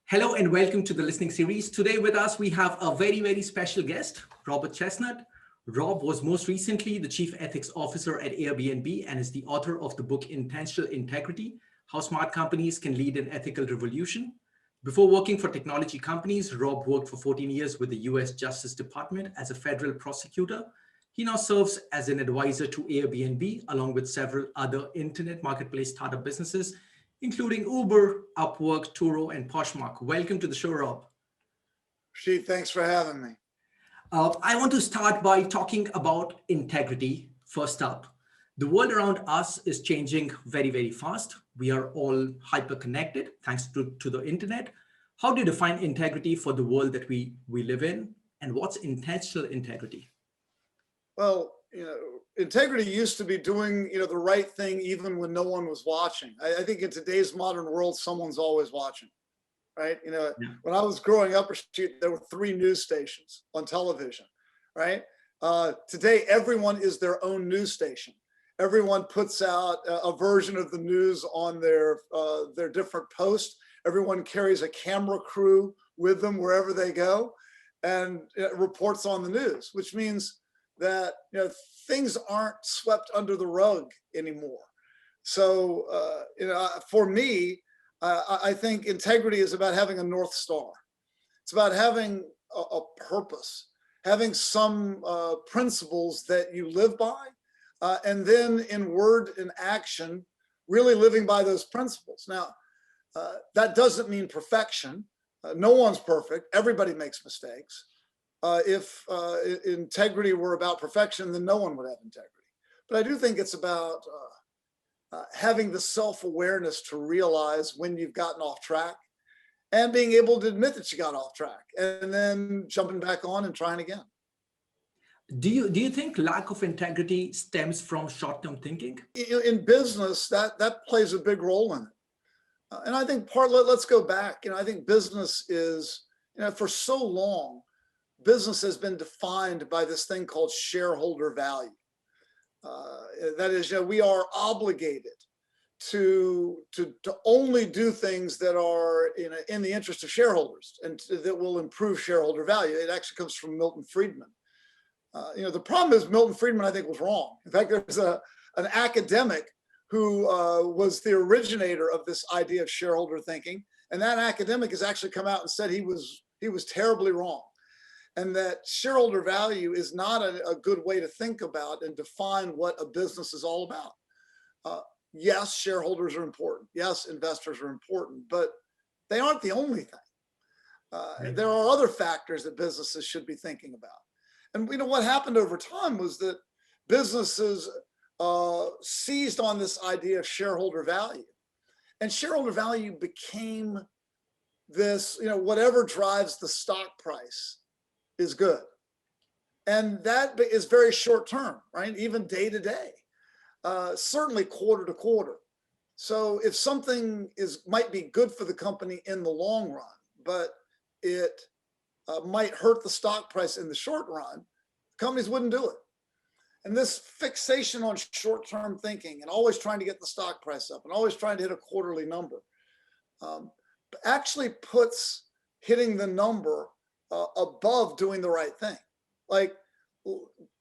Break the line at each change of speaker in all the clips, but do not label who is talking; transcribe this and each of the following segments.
Hello and welcome to the listening series. Today with us, we have a very, very special guest, Robert Chesnut. Rob was most recently the Chief Ethics Officer at Airbnb and is the author of the book Intentional Integrity: How Smart Companies Can Lead an Ethical Revolution. Before working for technology companies, Rob worked for 14 years with the US Justice Department as a federal prosecutor. He now serves as an advisor to Airbnb, along with several other internet marketplace startup businesses, including Uber, Upwork, Turo, and Poshmark. Welcome to the show, Rob.
Rachit, thanks for having me.
I want to start by talking about integrity. First up, the world around us is changing very, very fast. We are all hyper-connected thanks to the internet. How do you define integrity for the world that we live in? And what's intentional integrity?
Well, integrity used to be doing, the right thing even when no one was watching. I think in today's modern world, someone's always watching, right? When I was growing up, there were 3 news stations on television, right? Today, everyone is their own news station. Everyone puts out a version of the news on their different posts. Everyone carries a camera crew with them wherever they go and reports on the news, which means that things aren't swept under the rug anymore. So for me, I think integrity is about having a North Star. It's about having a purpose, having some principles that you live by, and then in word and action, really living by those principles. Now, that doesn't mean perfection. No one's perfect. Everybody makes mistakes. If integrity were about perfection, then no one would have integrity. But I do think it's about having the self-awareness to realize when you've gotten off track and being able to admit that you got off track and then jumping back on and trying again.
Do you think lack of integrity stems from short-term thinking?
In business, that plays a big role in it. And I think let's go back. I think business is, for so long, business has been defined by this thing called shareholder value. That is, we are obligated to only do things that are in the interest of shareholders and that will improve shareholder value. It actually comes from Milton Friedman. The problem is Milton Friedman, I think, was wrong. In fact, there's an academic who was the originator of this idea of shareholder thinking, and that academic has actually come out and said he was terribly wrong. And that shareholder value is not a good way to think about and define what a business is all about. Yes, shareholders are important. Yes, investors are important, but they aren't the only thing. There are other factors that businesses should be thinking about. And what happened over time was that businesses seized on this idea of shareholder value. And shareholder value became this, whatever drives the stock price is good. And that is very short term, right? Even day to day, certainly quarter to quarter. So if something might be good for the company in the long run, but it might hurt the stock price in the short run, companies wouldn't do it. And this fixation on short-term thinking and always trying to get the stock price up and always trying to hit a quarterly number actually puts hitting the number above doing the right thing. Like,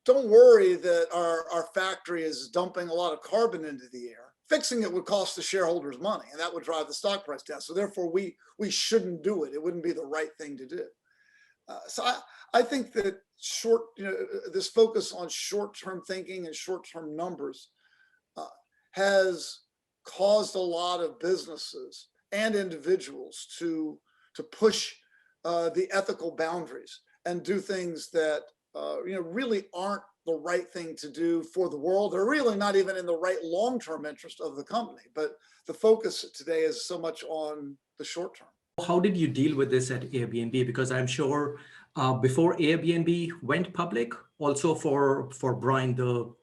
don't worry that our factory is dumping a lot of carbon into the air. Fixing it would cost the shareholders money, and that would drive the stock price down. So therefore, we shouldn't do it. It wouldn't be the right thing to do. So I think that this focus on short-term thinking and short-term numbers has caused a lot of businesses and individuals to push the ethical boundaries and do things that really aren't the right thing to do for the world. They're really not even in the right long-term interest of the company. But the focus today is so much on the short term.
How did you deal with this at Airbnb? Because I'm sure before Airbnb went public, also for Brian, the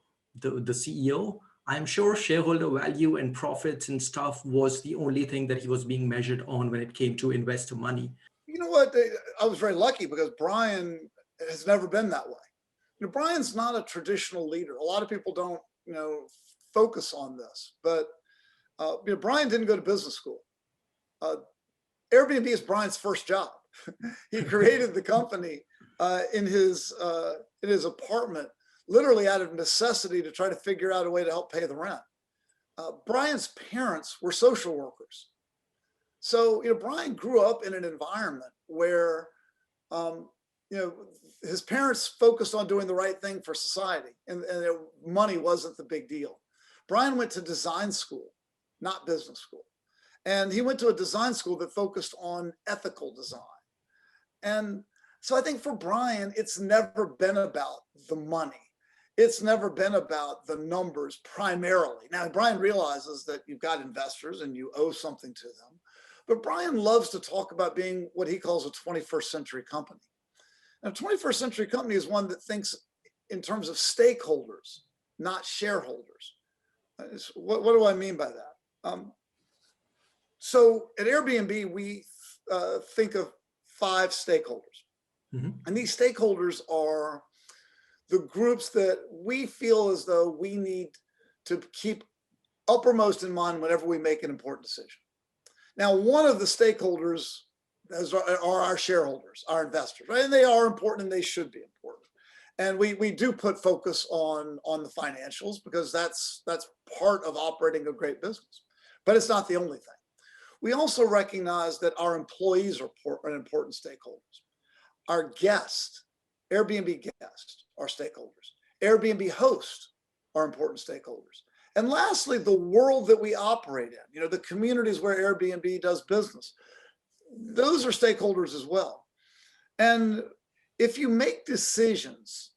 CEO, I'm sure shareholder value and profits and stuff was the only thing that he was being measured on when it came to investor money.
You know what? I was very lucky because Brian has never been that way. Brian's not a traditional leader. A lot of people don't, focus on this, but Brian didn't go to business school. Airbnb is Brian's first job. He created the company in his apartment, literally out of necessity to try to figure out a way to help pay the rent. Brian's parents were social workers. So, Brian grew up in an environment where, his parents focused on doing the right thing for society, and money wasn't the big deal. Brian went to design school, not business school. And he went to a design school that focused on ethical design. And so I think for Brian, it's never been about the money. It's never been about the numbers primarily. Now, Brian realizes that you've got investors and you owe something to them. But Brian loves to talk about being what he calls a 21st century company. Now, a 21st century company is one that thinks in terms of stakeholders, not shareholders. What do I mean by that? So at Airbnb, we think of 5 stakeholders. Mm-hmm. And these stakeholders are the groups that we feel as though we need to keep uppermost in mind whenever we make an important decision. Now, one of the stakeholders are our shareholders, our investors, right? And they are important and they should be important. And we do put focus on the financials because that's part of operating a great business. But it's not the only thing. We also recognize that our employees are important stakeholders. Our guests, Airbnb guests, are stakeholders. Airbnb hosts are important stakeholders. And lastly, the world that we operate in, the communities where Airbnb does business, those are stakeholders as well. And if you make decisions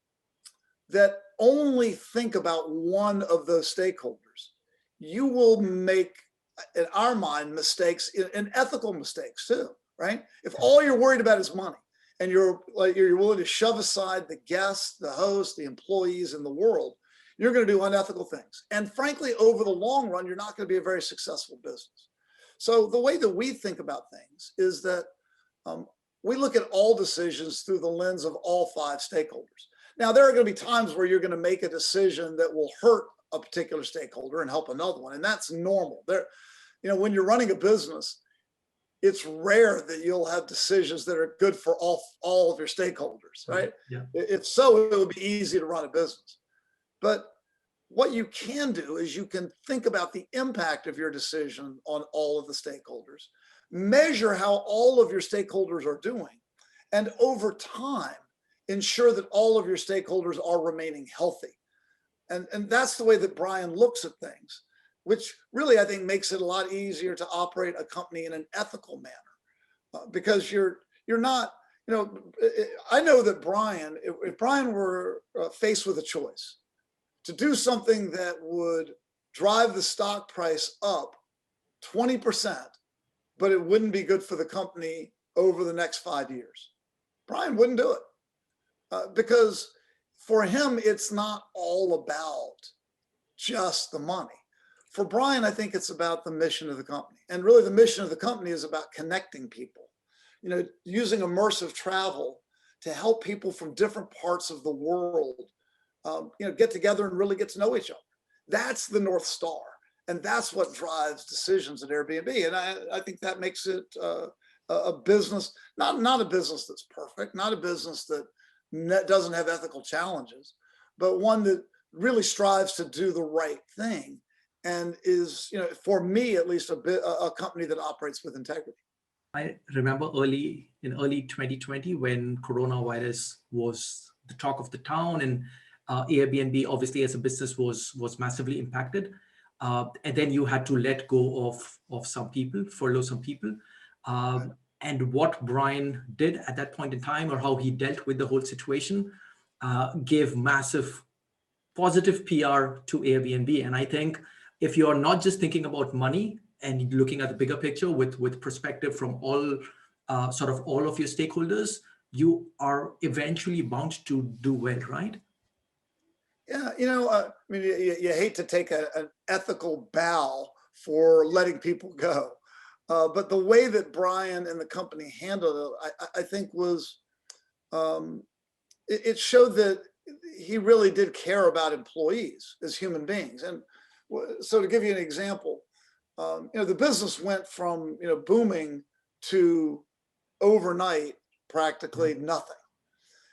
that only think about one of those stakeholders, you will make, in our mind, mistakes and ethical mistakes too, right? If all you're worried about is money and you're willing to shove aside the guests, the hosts, the employees, and the world, you're going to do unethical things. And frankly, over the long run, you're not going to be a very successful business. So the way that we think about things is that we look at all decisions through the lens of all 5 stakeholders. Now, there are going to be times where you're going to make a decision that will hurt a particular stakeholder and help another one, and that's normal. When you're running a business, it's rare that you'll have decisions that are good for all of your stakeholders, right? Yeah. If so, it would be easy to run a business. But what you can do is you can think about the impact of your decision on all of the stakeholders, measure how all of your stakeholders are doing, and over time, ensure that all of your stakeholders are remaining healthy. And that's the way that Brian looks at things, which really, I think, makes it a lot easier to operate a company in an ethical manner, because you're not, I know that Brian, if Brian were faced with a choice to do something that would drive the stock price up 20%, but it wouldn't be good for the company over the next 5 years, Brian wouldn't do it, because for him, it's not all about just the money. For Brian, I think it's about the mission of the company. And really the mission of the company is about connecting people, using immersive travel to help people from different parts of the world, get together and really get to know each other. That's the North Star. And that's what drives decisions at Airbnb. And I think that makes it a business, not a business that's perfect, not a business that doesn't have ethical challenges, but one that really strives to do the right thing and is, for me at least, a company that operates with integrity.
I remember early 2020 when coronavirus was the talk of the town, and Airbnb, obviously as a business, was massively impacted. And then you had to let go of some people, furlough some people. And what Brian did at that point in time, or how he dealt with the whole situation, gave massive positive PR to Airbnb. And I think if you're not just thinking about money and looking at the bigger picture with perspective from all of your stakeholders, you are eventually bound to do well, right?
Yeah, you hate to take an ethical bow for letting people go. But the way that Brian and the company handled it, I think was, it showed that he really did care about employees as human beings. And so to give you an example, the business went from, booming to overnight practically nothing.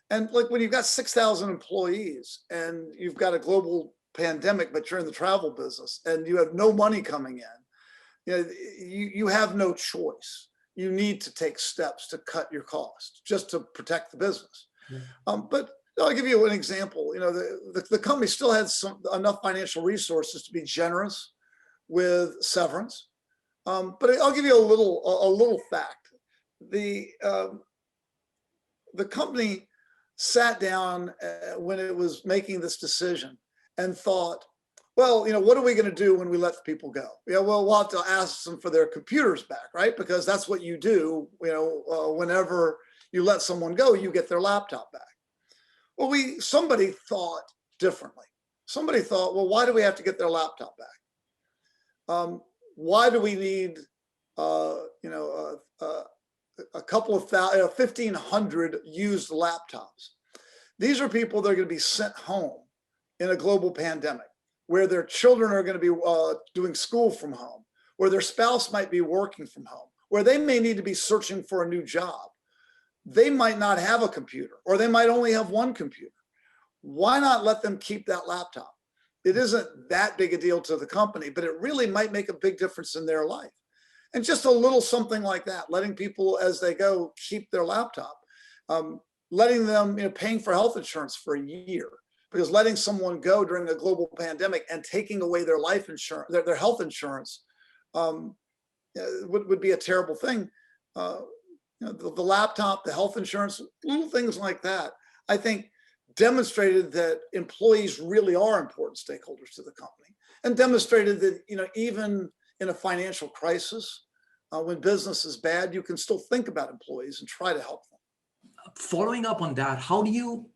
And like when you've got 6,000 employees and you've got a global pandemic, but you're in the travel business and you have no money coming in, you have no choice. You need to take steps to cut your costs just to protect the business. But I'll give you an example. The company still had enough financial resources to be generous with severance. But I'll give you a little fact. The company sat down when it was making this decision and thought, well, what are we going to do when we let the people go? Well, we'll have to ask them for their computers back, right? Because that's what you do. Whenever you let someone go, you get their laptop back. Well, somebody thought differently. Somebody thought, well, why do we have to get their laptop back? Why do we need, a couple of 1,500 used laptops? These are people that are going to be sent home in a global pandemic, where their children are going to be doing school from home, where their spouse might be working from home, where they may need to be searching for a new job. They might not have a computer, or they might only have one computer. Why not let them keep that laptop? It isn't that big a deal to the company, but it really might make a big difference in their life. And just a little something like that, letting people as they go keep their laptop, letting them, paying for health insurance for a year, because letting someone go during a global pandemic and taking away their life insurance, their health insurance, would be a terrible thing. The laptop, the health insurance, little things like that, I think demonstrated that employees really are important stakeholders to the company, and demonstrated that, even in a financial crisis, when business is bad, you can still think about employees and try to help them.
Following up on that, how do you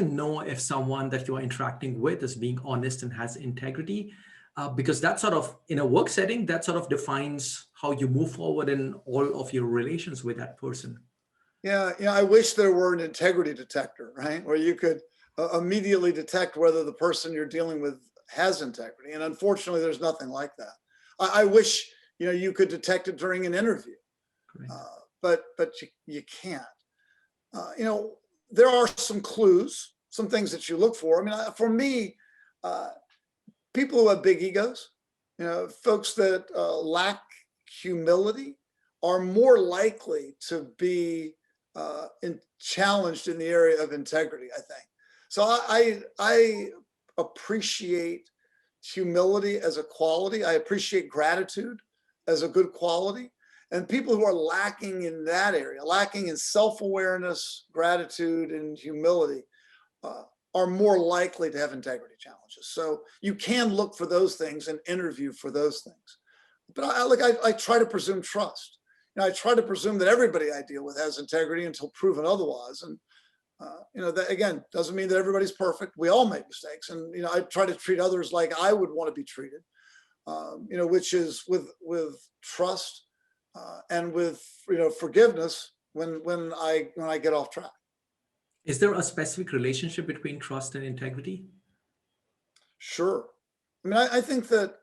know if someone that you're interacting with is being honest and has integrity? Because that sort of, in a work setting, that sort of defines how you move forward in all of your relations with that person.
Yeah, I wish there were an integrity detector, right? Where you could immediately detect whether the person you're dealing with has integrity. And unfortunately, there's nothing like that. I wish, you could detect it during an interview, but you can't. There are some clues, some things that you look for. I mean, for me, people who have big egos, folks that lack humility are more likely to be challenged in the area of integrity, I think. So I appreciate humility as a quality. I appreciate gratitude as a good quality. And people who are lacking in that area, lacking in self-awareness, gratitude, and humility, are more likely to have integrity challenges. So you can look for those things and interview for those things. But I try to presume trust. I try to presume that everybody I deal with has integrity until proven otherwise. And that again doesn't mean that everybody's perfect. We all make mistakes, and I try to treat others like I would want to be treated. Which is with trust and with forgiveness when I get off track.
Is there a specific relationship between trust and integrity?
Sure. I mean, I think that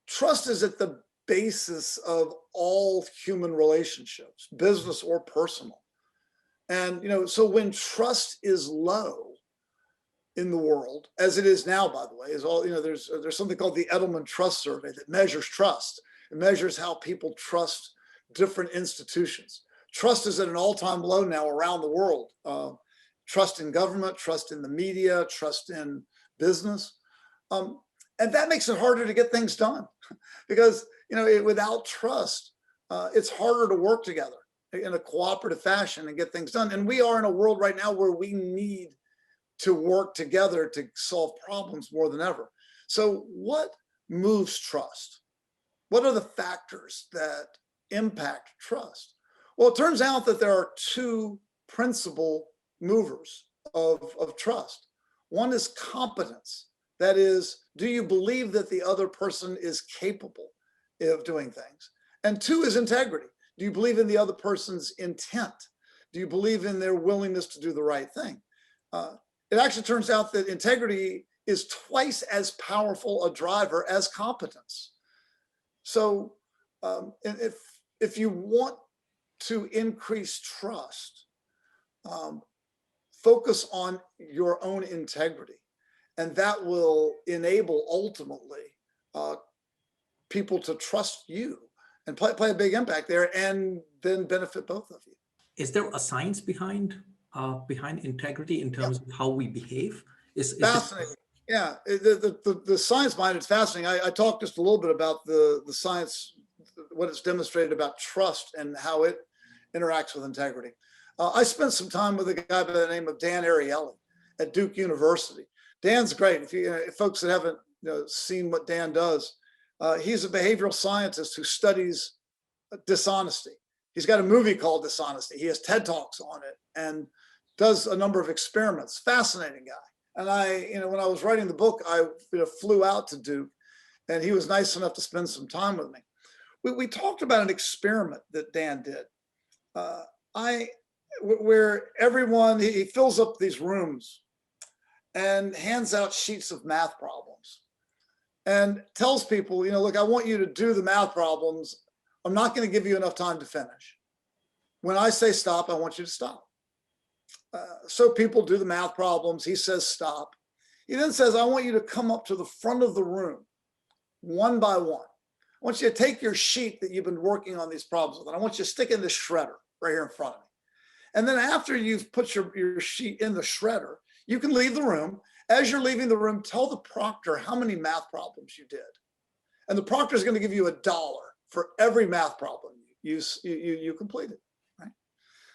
trust is at the basis of all human relationships, business or personal. And, so when trust is low in the world, as it is now, by the way, is all, there's something called the Edelman Trust Survey that measures trust. It measures how people trust different institutions. Trust is at an all-time low now around the world. Trust in government, trust in the media, trust in business. And that makes it harder to get things done because, without trust, it's harder to work together in a cooperative fashion and get things done. And we are in a world right now where we need to work together to solve problems more than ever. So what moves trust? What are the factors that impact trust? Well, it turns out that there are two principal movers of trust. One is competence. That is, do you believe that the other person is capable of doing things? And two is integrity. Do you believe in the other person's intent? Do you believe in their willingness to do the right thing? It actually turns out that integrity is twice as powerful a driver as competence. So if you want to increase trust, focus on your own integrity, and that will enable ultimately people to trust you and play a big impact there, and then benefit both of you.
Is there a science behind integrity in terms of how we behave? Is
Fascinating. Yeah, the science behind it's fascinating. I talked just a little bit about the science, what it's demonstrated about trust and how it interacts with integrity. I spent some time with a guy by the name of Dan Ariely at Duke University. Dan's great. If folks that haven't seen what Dan does, he's a behavioral scientist who studies dishonesty. He's got a movie called Dishonesty. He has TED Talks on it and does a number of experiments. Fascinating guy. And when I was writing the book, I flew out to Duke, and he was nice enough to spend some time with me. We talked about an experiment that Dan did. Where everyone, he fills up these rooms and hands out sheets of math problems and tells people, look, I want you to do the math problems. I'm not going to give you enough time to finish. When I say stop, I want you to stop. So people do the math problems. He says stop. He then says, I want you to come up to the front of the room one by one. I want you to take your sheet that you've been working on these problems with, and I want you to stick in the shredder right here in front of me. And then after you've put your sheet in the shredder, you can leave the room. As you're leaving the room, tell the proctor how many math problems you did. And the proctor is going to give you $1 for every math problem you completed. Right?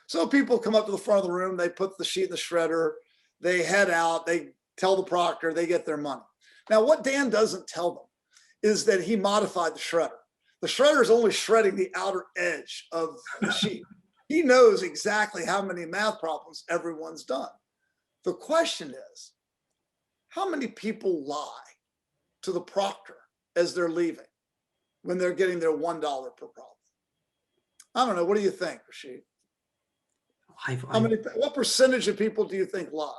So people come up to the front of the room, they put the sheet in the shredder, they head out, they tell the proctor, they get their money. Now, what Dan doesn't tell them is that he modified the shredder. The shredder is only shredding the outer edge of the sheet. He knows exactly how many math problems everyone's done. The question is, how many people lie to the proctor as they're leaving when they're getting their $1 per problem? I don't know. What do you think, Rachit? What percentage of people do you think lie?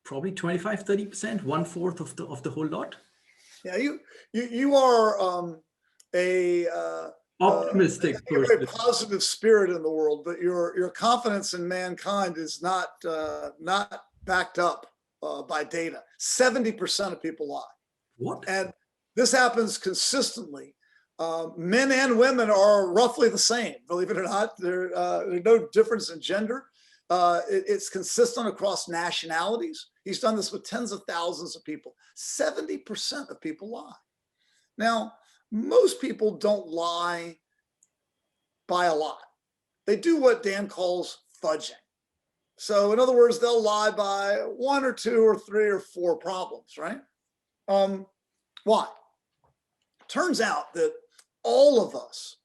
Probably 25, 30%, 1/4 of the whole lot.
Yeah, you are a
optimistic
a very positive spirit in the world, but your confidence in mankind is not backed up by data. 70% of people lie.
What?
And this happens consistently. Men and women are roughly the same, believe it or not. There's no difference in gender. It's consistent across nationalities. He's done this with tens of thousands of people. 70% of people lie. Now, most people don't lie by a lot. They do what Dan calls fudging. So in other words, they'll lie by 1 or 2 or 3 or 4 problems, right? Why? Turns out that all of us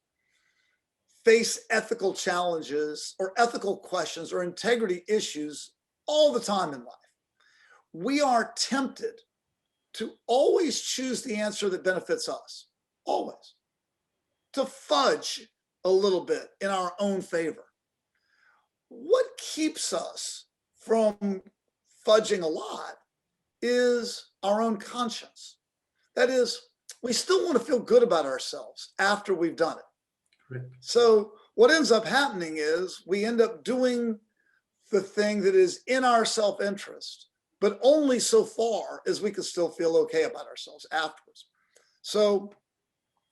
face ethical challenges or ethical questions or integrity issues all the time in life. We are tempted to always choose the answer that benefits us, always, to fudge a little bit in our own favor. What keeps us from fudging a lot is our own conscience. That is, we still want to feel good about ourselves after we've done it.
Right.
So what ends up happening is we end up doing the thing that is in our self-interest, but only so far as we can still feel okay about ourselves afterwards. So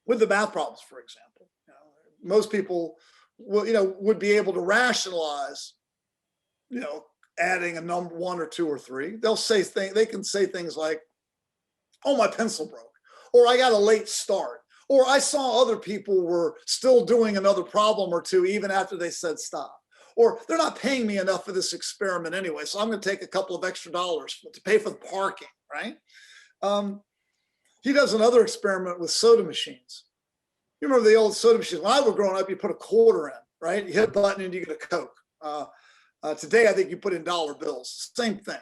with the math problems, for example, most people would be able to rationalize, adding a number 1 or 2 or 3. They can say things like, oh, my pencil broke, or I got a late start, or I saw other people were still doing another problem or 2 even after they said stop, or they're not paying me enough for this experiment anyway, so I'm going to take a couple of extra dollars to pay for the parking, right? He does another experiment with soda machines. You remember the old soda machines? When I was growing up, you put a quarter in, right? You hit a button and you get a Coke. Today, I think you put in dollar bills. Same thing,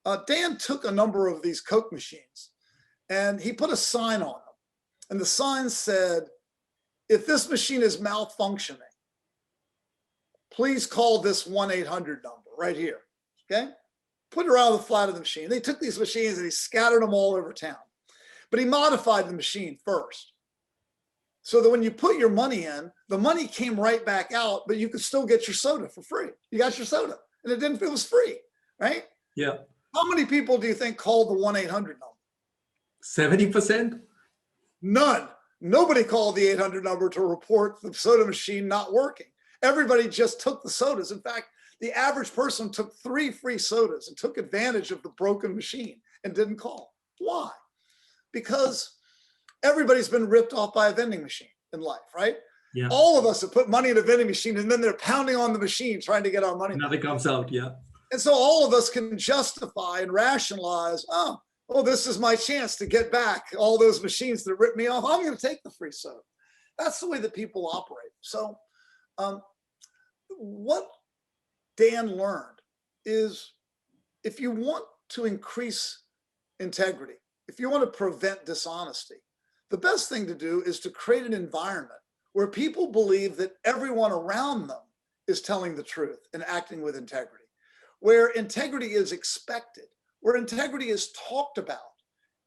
though. Dan took a number of these Coke machines and he put a sign on them. And the sign said, if this machine is malfunctioning, please call this 1-800 number right here, okay? Put it around the flat of the machine. They took these machines and he scattered them all over town. But he modified the machine first. so that when you put your money in, the money came right back out, but you could still get your soda for free. You got your soda and it was free, right?
Yeah.
How many people do you think called the 1-800 number?
70%?
None. Nobody called the 800 number to report the soda machine not working. Everybody just took the sodas. In fact, the average person took 3 free sodas and took advantage of the broken machine and didn't call. Why? Because everybody's been ripped off by a vending machine in life, right?
Yeah.
All of us have put money in a vending machine and then they're pounding on the machine trying to get our money.
Nothing comes out, yeah.
And so all of us can justify and rationalize, oh, this is my chance to get back all those machines that ripped me off. I'm going to take the free soda. That's the way that people operate. So what Dan learned is if you want to increase integrity, if you want to prevent dishonesty, the best thing to do is to create an environment where people believe that everyone around them is telling the truth and acting with integrity, where integrity is expected, where integrity is talked about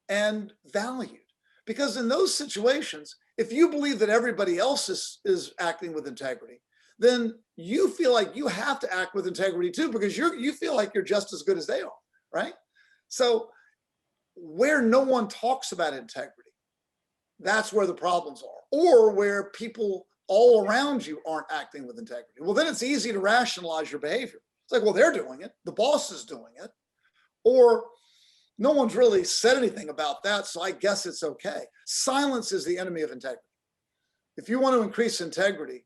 and valued. Because in those situations, if you believe that everybody else is acting with integrity, then you feel like you have to act with integrity too, because you feel like you're just as good as they are, right? So where no one talks about integrity, that's where the problems are, or where people all around you aren't acting with integrity. Well, then it's easy to rationalize your behavior. It's like, well, they're doing it. The boss is doing it. Or no one's really said anything about that, so I guess it's okay. Silence is the enemy of integrity. If you want to increase integrity,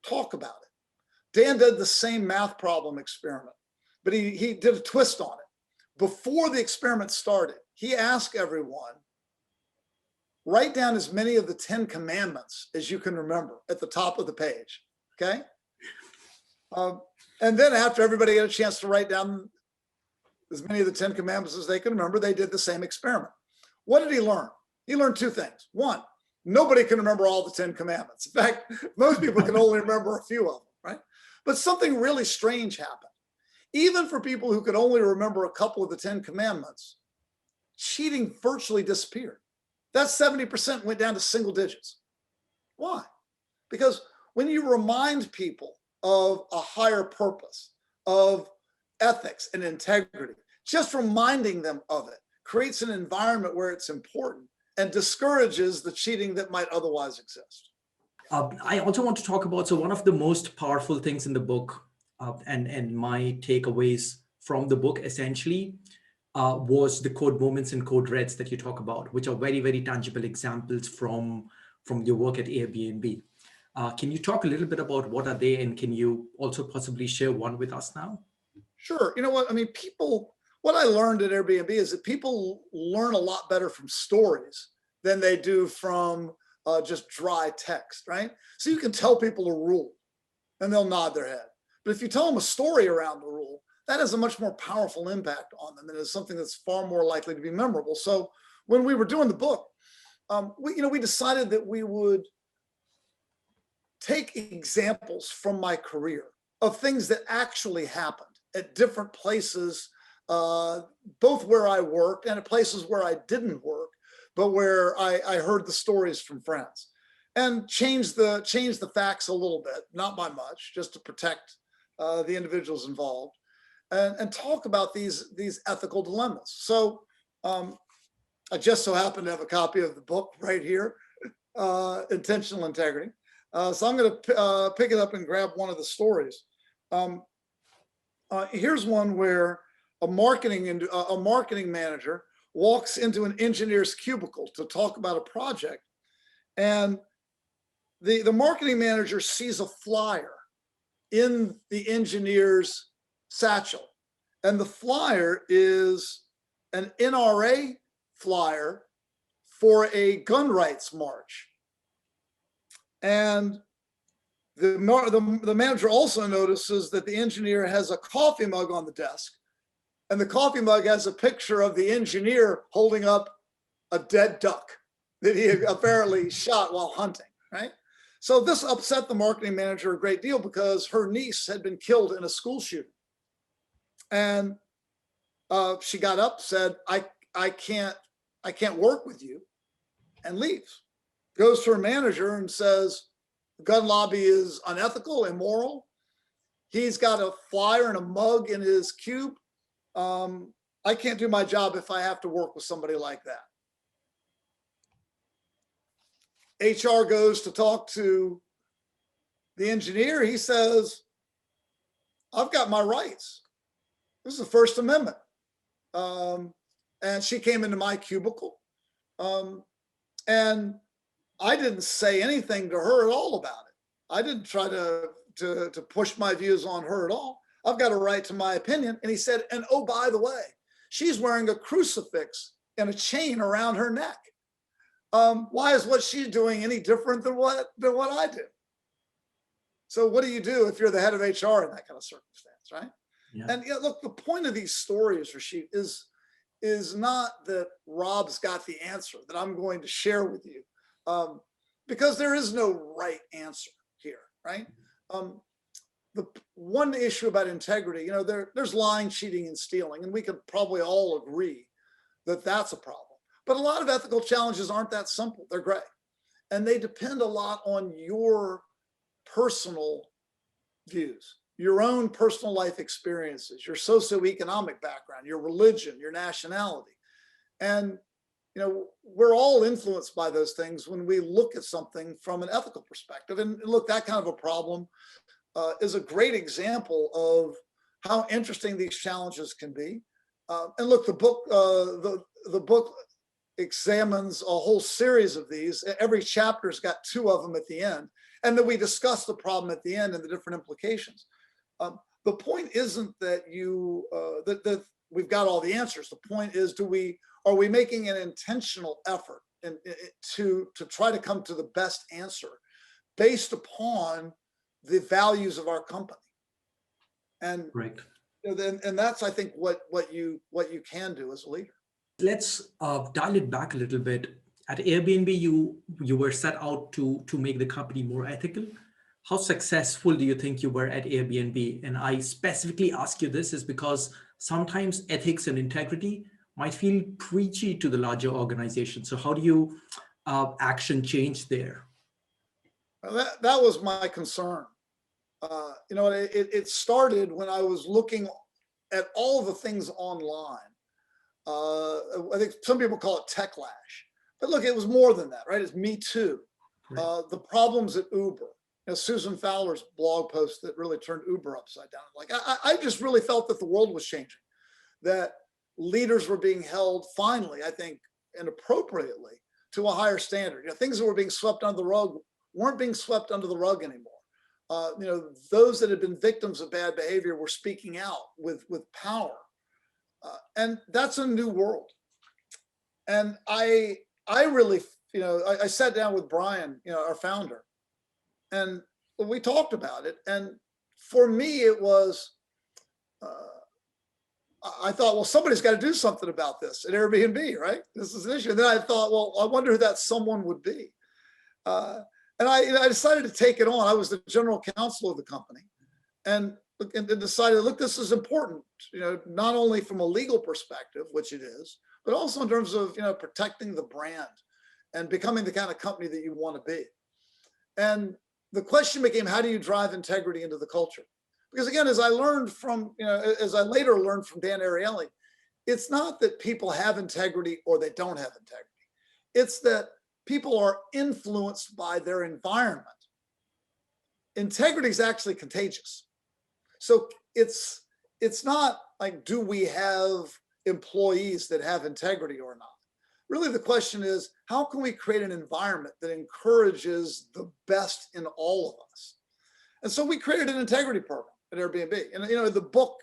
talk about it. Dan did the same math problem experiment, but he did a twist on it. Before the experiment started, he asked everyone, write down as many of the 10 commandments as you can remember at the top of the page, okay? And then after everybody had a chance to write down as many of the 10 commandments as they can remember, they did the same experiment. What did he learn? He learned 2 things. One, nobody can remember all the 10 commandments. In fact, most people can only remember a few of them, right? But something really strange happened. Even for people who could only remember a couple of the 10 commandments, cheating virtually disappeared. That 70% went down to single digits. Why? Because when you remind people of a higher purpose, of ethics and integrity, just reminding them of it creates an environment where it's important and discourages the cheating that might otherwise exist.
I also want to talk about, so one of the most powerful things in the book and my takeaways from the book essentially was the code moments and code reds that you talk about, which are very, very tangible examples from your work at Airbnb. Can you talk a little bit about what are they, and can you also possibly share one with us now?
Sure. You know what? I mean, what I learned at Airbnb is that people learn a lot better from stories than they do from just dry text, right? So you can tell people a rule and they'll nod their head. But if you tell them a story around the rule, that has a much more powerful impact on them and is something that's far more likely to be memorable. So when we were doing the book, we decided that we would take examples from my career of things that actually happened at different places, both where I worked and at places where I didn't work, but where I heard the stories from friends, and change the facts a little bit, not by much, just to protect the individuals involved, and talk about these ethical dilemmas. So I just so happen to have a copy of the book right here, Intentional Integrity. So I'm going to pick it up and grab one of the stories. Here's one where a marketing manager walks into an engineer's cubicle to talk about a project, and the marketing manager sees a flyer in the engineer's satchel, and the flyer is an NRA flyer for a gun rights march. And the manager also notices that the engineer has a coffee mug on the desk, and the coffee mug has a picture of the engineer holding up a dead duck that he had apparently shot while hunting, right? So this upset the marketing manager a great deal because her niece had been killed in a school shooting. And she got up, said, I can't work with you, and leaves. goes to her manager and says, the gun lobby is unethical, immoral. He's got a flyer and a mug in his cube. I can't do my job if I have to work with somebody like that. HR goes to talk to the engineer. He says, I've got my rights. This is the First Amendment. And she came into my cubicle. And I didn't say anything to her at all about it. I didn't try to push my views on her at all. I've got a right to my opinion. And he said, and oh, by the way, she's wearing a crucifix and a chain around her neck. Why is what she's doing any different than what I do? So what do you do if you're the head of HR in that kind of circumstance, right? Yeah. And look, the point of these stories, Rachit, is not that Rob's got the answer that I'm going to share with you, because there is no right answer here, right? The one issue about integrity, there's lying, cheating, and stealing, and we could probably all agree that that's a problem. But a lot of ethical challenges aren't that simple. They're gray. And they depend a lot on your personal views, your own personal life experiences, your socioeconomic background, your religion, your nationality. And, we're all influenced by those things when we look at something from an ethical perspective. And look, that kind of a problem is a great example of how interesting these challenges can be. And look, the book examines a whole series of these. Every chapter's got 2 of them at the end, and then we discuss the problem at the end and the different implications. The point isn't that that we've got all the answers. The point is, are we making an intentional effort to try to come to the best answer based upon the values of our company? And right. And that's, I think, what you can do as a leader.
Let's dial it back a little bit. At Airbnb, you were set out to make the company more ethical. How successful do you think you were at Airbnb? And I specifically ask you this is because sometimes ethics and integrity might feel preachy to the larger organization. So how do you action change there?
That was my concern. It started when I was looking at all the things online. I think some people call it techlash, but look, it was more than that, right? It's Me Too. Right. The problems at Uber. Susan Fowler's blog post that really turned Uber upside down. Like, I just really felt that the world was changing, that leaders were being held finally, I think, and appropriately, to a higher standard. Things that were being swept under the rug weren't being swept under the rug anymore. Those that had been victims of bad behavior were speaking out with power. And that's a new world. And I really, I sat down with Brian, our founder, and we talked about it. And for me, it was, I thought, well, somebody's got to do something about this at Airbnb, right? This is an issue. And then I thought, well, I wonder who that someone would be. And I decided to take it on. I was the general counsel of the company, and decided, look, this is important, not only from a legal perspective, which it is, but also in terms of, protecting the brand and becoming the kind of company that you want to be. And the question became, how do you drive integrity into the culture? Because again, as I learned from, as I later learned from Dan Ariely, it's not that people have integrity or they don't have integrity. It's that people are influenced by their environment. Integrity is actually contagious. So it's not like, do we have employees that have integrity or not? Really, the question is, how can we create an environment that encourages the best in all of us? And so we created an integrity program at Airbnb. And the book,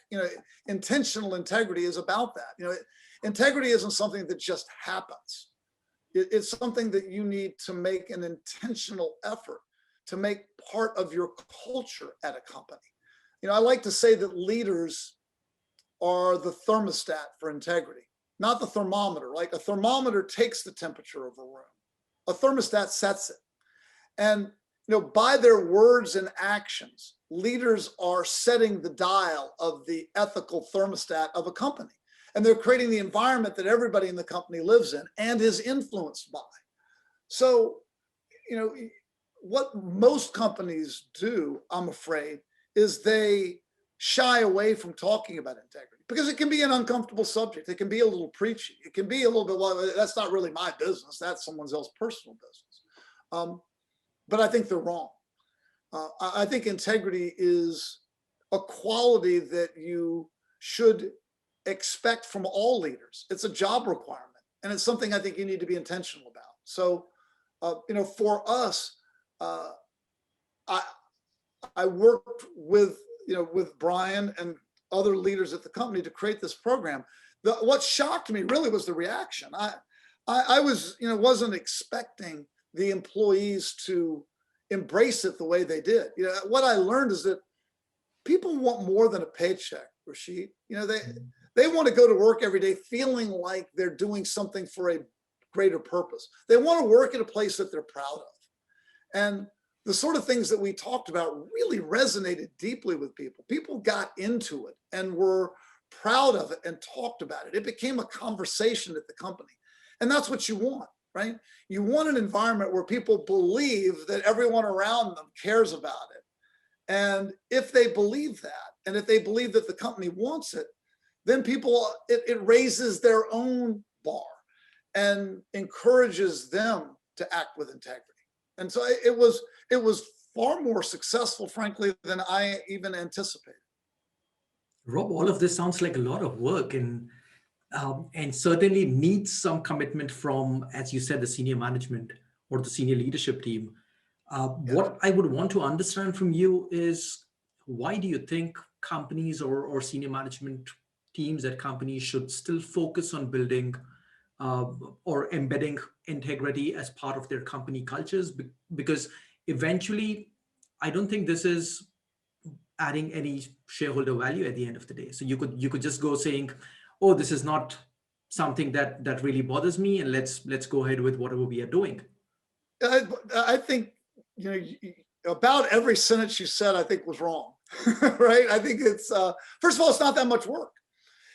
Intentional Integrity, is about that. Integrity isn't something that just happens. It's something that you need to make an intentional effort to make part of your culture at a company. I like to say that leaders are the thermostat for integrity, not the thermometer. Like, a thermometer takes the temperature of a room. A thermostat sets it. And, by their words and actions, leaders are setting the dial of the ethical thermostat of a company. And they're creating the environment that everybody in the company lives in and is influenced by. So, what most companies do, I'm afraid, is they shy away from talking about integrity because it can be an uncomfortable subject. It can be a little preachy. It can be a little bit, well, that's not really my business. That's someone else's personal business. But I think they're wrong. I think integrity is a quality that you should expect from all leaders. It's a job requirement, and it's something I think you need to be intentional about. So, for us, I worked with Brian and other leaders at the company to create this program. What shocked me really was the reaction. I wasn't expecting the employees to embrace it the way they did. What I learned is that people want more than a paycheck, Rachit. They want to go to work every day feeling like they're doing something for a greater purpose. They want to work at a place that they're proud of. And the sort of things that we talked about really resonated deeply with people. People got into it and were proud of it and talked about it. It became a conversation at the company. And that's what you want, right? You want an environment where people believe that everyone around them cares about it. And if they believe that, and if they believe that the company wants it, then it raises their own bar and encourages them to act with integrity. And so it was far more successful, frankly, than I even anticipated.
Rob, all of this sounds like a lot of work and certainly needs some commitment from, as you said, the senior management or the senior leadership team. What I would want to understand from you is, why do you think companies or senior management teams at companies should still focus on building or embedding integrity as part of their company cultures? Because eventually, I don't think this is adding any shareholder value at the end of the day. So you could just go saying, oh, this is not something that really bothers me, and let's go ahead with whatever we are doing.
I think about every sentence you said, I think was wrong, right? I think it's first of all, it's not that much work.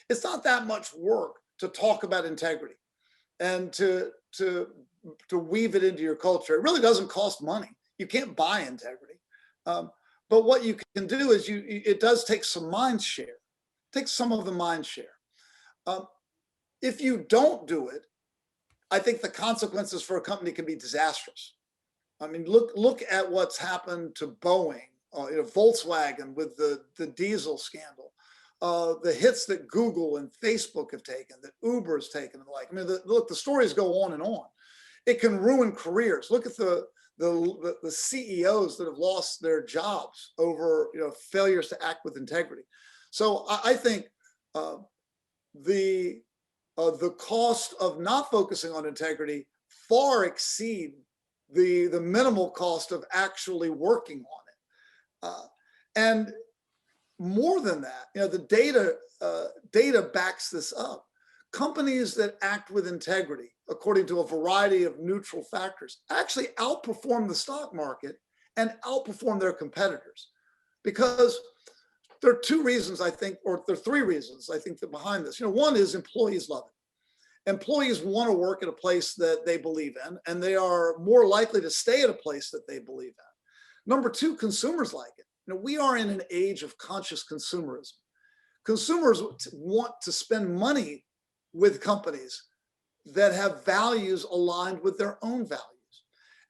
It's not that much work to talk about integrity and to weave it into your culture. It really doesn't cost money. You can't buy integrity. But what you can do is it does take some mind share. Take some of the mind share. If you don't do it, I think the consequences for a company can be disastrous. I mean, look at what's happened to Boeing, Volkswagen with the diesel scandal, the hits that Google and Facebook have taken, that Uber has taken, and the like. I mean, the stories go on and on. It can ruin careers. Look at the CEOs that have lost their jobs over failures to act with integrity. So I think the cost of not focusing on integrity far exceed the minimal cost of actually working on it. And more than that, the data backs this up. Companies that act with integrity, according to a variety of neutral factors, actually outperform the stock market and outperform their competitors. Because there are two reasons, I think, or there are three reasons, I think, that behind this. One is employees love it. Employees want to work at a place that they believe in, and they are more likely to stay at a place that they believe in. Number two, consumers like it. We are in an age of conscious consumerism. Consumers want to spend money with companies that have values aligned with their own values.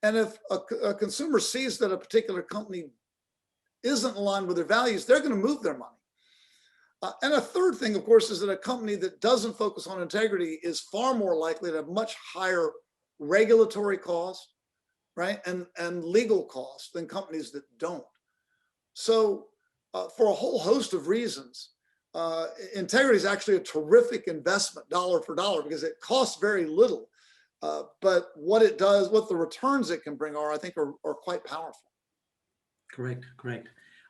And if a consumer sees that a particular company isn't aligned with their values, they're going to move their money. And a third thing, of course, is that a company that doesn't focus on integrity is far more likely to have much higher regulatory costs, right, and legal costs than companies that don't. So for a whole host of reasons, integrity is actually a terrific investment, dollar for dollar, because it costs very little. But what it does, what the returns it can bring I think are quite powerful.
Correct.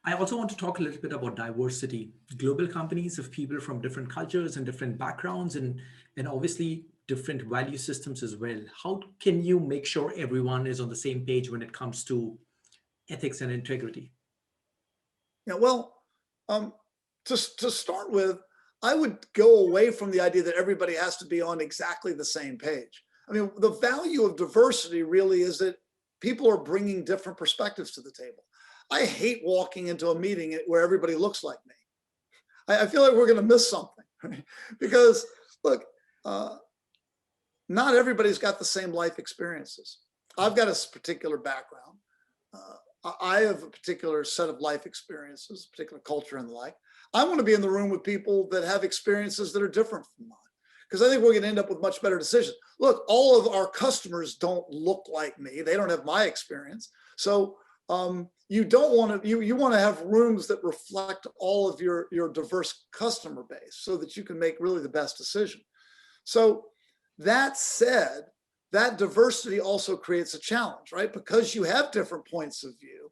I also want to talk a little bit about diversity. Global companies have people from different cultures and different backgrounds and obviously different value systems as well. How can you make sure everyone is on the same page when it comes to ethics and integrity?
Yeah, well, to start with, I would go away from the idea that everybody has to be on exactly the same page. I mean, the value of diversity really is that people are bringing different perspectives to the table. I hate walking into a meeting where everybody looks like me. I feel like we're going to miss something, right? Because look, not everybody's got the same life experiences. I've got a particular background. I have a particular set of life experiences, particular culture and the like. I want to be in the room with people that have experiences that are different from mine, because I think we're going to end up with much better decisions. Look, all of our customers don't look like me. They don't have my experience. So you don't want to, you want to have rooms that reflect all of your diverse customer base so that you can make really the best decision. So that said, that diversity also creates a challenge, right? Because you have different points of view,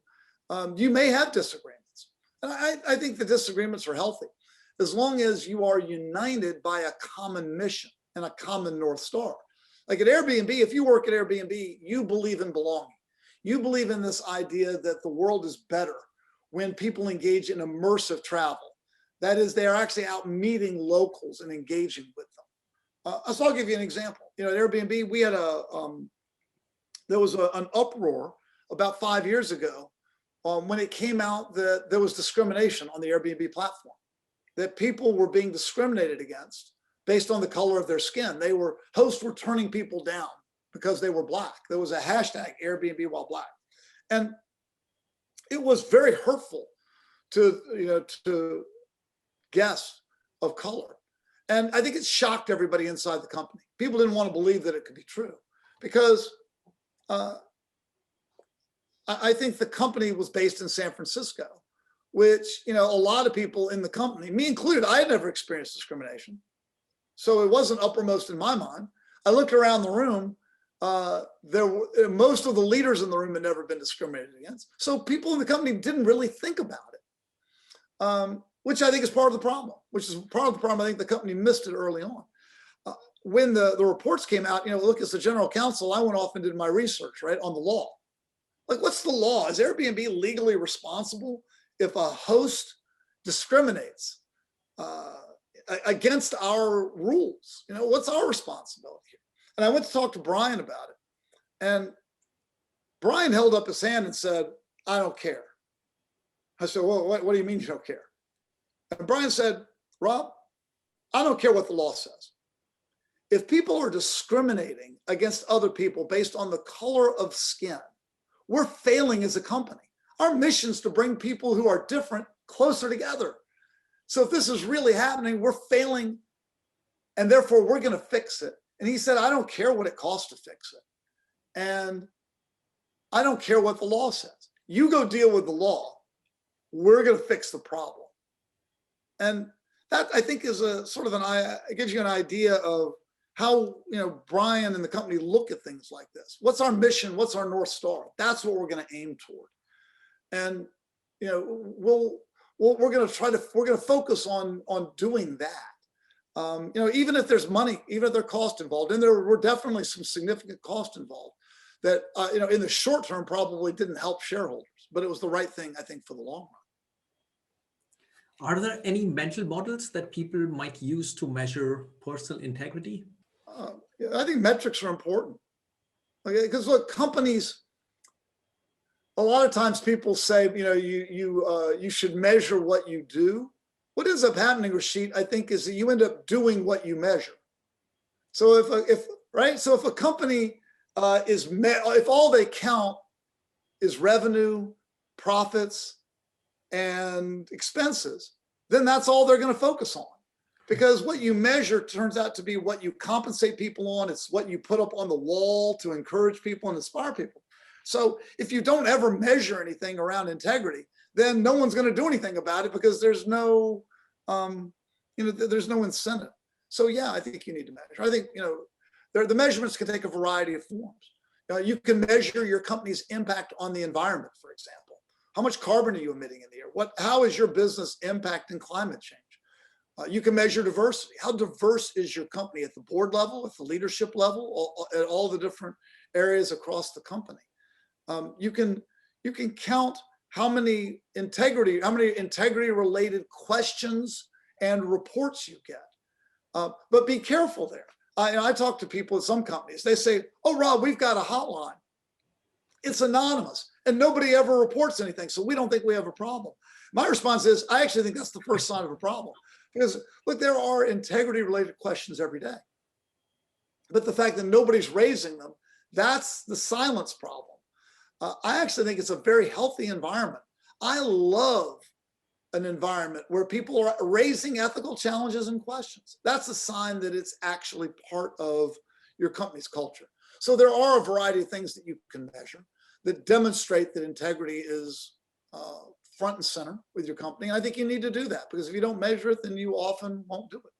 you may have disagreements. And I think the disagreements are healthy, as long as you are united by a common mission and a common North Star. Like at Airbnb, if you work at Airbnb, you believe in belonging. You believe in this idea that the world is better when people engage in immersive travel. That is, they are actually out meeting locals and engaging with them. So I'll give you an example. You know, at Airbnb, we had there was an uproar about 5 years ago when it came out that there was discrimination on the Airbnb platform, that people were being discriminated against based on the color of their skin. Hosts were turning people down because they were Black. There was a hashtag Airbnb while Black. And it was very hurtful to guests of color. And I think it shocked everybody inside the company. People didn't want to believe that it could be true, because I think the company was based in San Francisco, which, you know, a lot of people in the company, me included, I had never experienced discrimination. So it wasn't uppermost in my mind. I looked around the room. Most of the leaders in the room had never been discriminated against. So people in the company didn't really think about it, which I think is part of the problem, which is part of the problem. I think the company missed it early on. When the reports came out, you know, look, as the General Counsel, I went off and did my research, right, on the law. Like, what's the law? Is Airbnb legally responsible if a host discriminates against our rules? You know, what's our responsibility here? And I went to talk to Brian about it. And Brian held up his hand and said, I don't care. I said, well, what do you mean you don't care? And Brian said, Rob, I don't care what the law says. If people are discriminating against other people based on the color of skin, we're failing as a company. Our mission is to bring people who are different closer together. So if this is really happening, we're failing, and therefore we're going to fix it. And he said, I don't care what it costs to fix it. And I don't care what the law says. You go deal with the law. We're going to fix the problem. And that, I think, is a sort of it gives you an idea of how, you know, Brian and the company look at things like this. What's our mission? What's our North Star? That's what we're going to aim toward. And, you know, we're going to focus on doing that. You know, even if there's money, even if there's cost involved, and there were definitely some significant cost involved that, you know, in the short term probably didn't help shareholders, but it was the right thing, I think, for the long run.
Are there any mental models that people might use to measure personal integrity?
I think metrics are important. Okay, because look, companies, a lot of times people say, you know, you should measure what you do. What ends up happening, Rachit, I think, is that you end up doing what you measure. So if a company if all they count is revenue, profits, and expenses, then that's all they're going to focus on. Because what you measure turns out to be what you compensate people on. It's what you put up on the wall to encourage people and inspire people. So if you don't ever measure anything around integrity, then no one's going to do anything about it, because there's no, there's no incentive. So yeah, I think you need to measure. I think, you know, the measurements can take a variety of forms. You can measure your company's impact on the environment, for example. How much carbon are you emitting in the air? How is your business impacting climate change? You can measure diversity. How diverse is your company at the board level, at the leadership level, at all the different areas across the company? You can count how many integrity related questions and reports you get. But be careful there. I talk to people at some companies. They say, oh, Rob, we've got a hotline. it's anonymous and nobody ever reports anything. So we don't think we have a problem. My response is, I actually think that's the first sign of a problem. Because look, there are integrity related questions every day. But the fact that nobody's raising them, that's the silence problem. I actually think it's a very healthy environment. I love an environment where people are raising ethical challenges and questions. That's a sign that it's actually part of your company's culture. So there are a variety of things that you can measure that demonstrate that integrity is front and center with your company. And I think you need to do that, because if you don't measure it, then you often won't do it.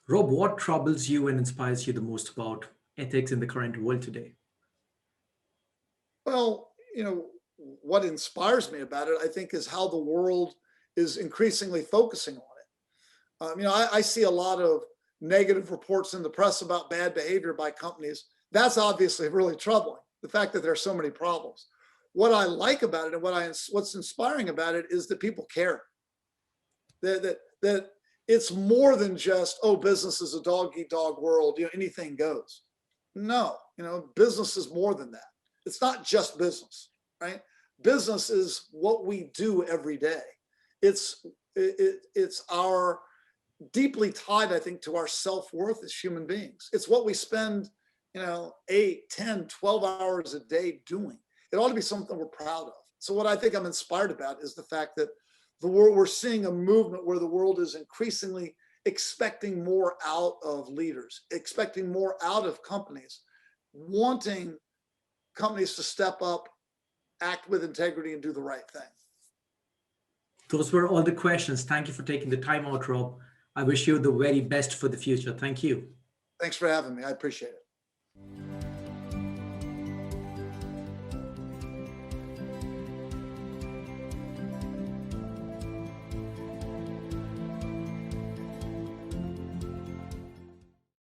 Rob, what troubles you and inspires you the most about ethics in the current world today?
Well, what inspires me about it, I think, is how the world is increasingly focusing on it. I see a lot of negative reports in the press about bad behavior by companies. That's obviously really troubling, the fact that there are so many problems. What I like about it and what's inspiring about it is that people care. That it's more than just, oh, business is a dog-eat-dog world, anything goes. No, business is more than that. It's not just business, right? Business is what we do every day. It's our deeply tied, I think, to our self-worth as human beings. It's what we spend, 8, 10, 12 hours a day doing. It ought to be something we're proud of. So what I think I'm inspired about is the fact that we're seeing a movement where the world is increasingly expecting more out of leaders, expecting more out of companies, wanting companies to step up, act with integrity, and do the right thing.
Those were all the questions. Thank you for taking the time out, Rob. I wish you the very best for the future. Thank you.
Thanks for having me. I appreciate it.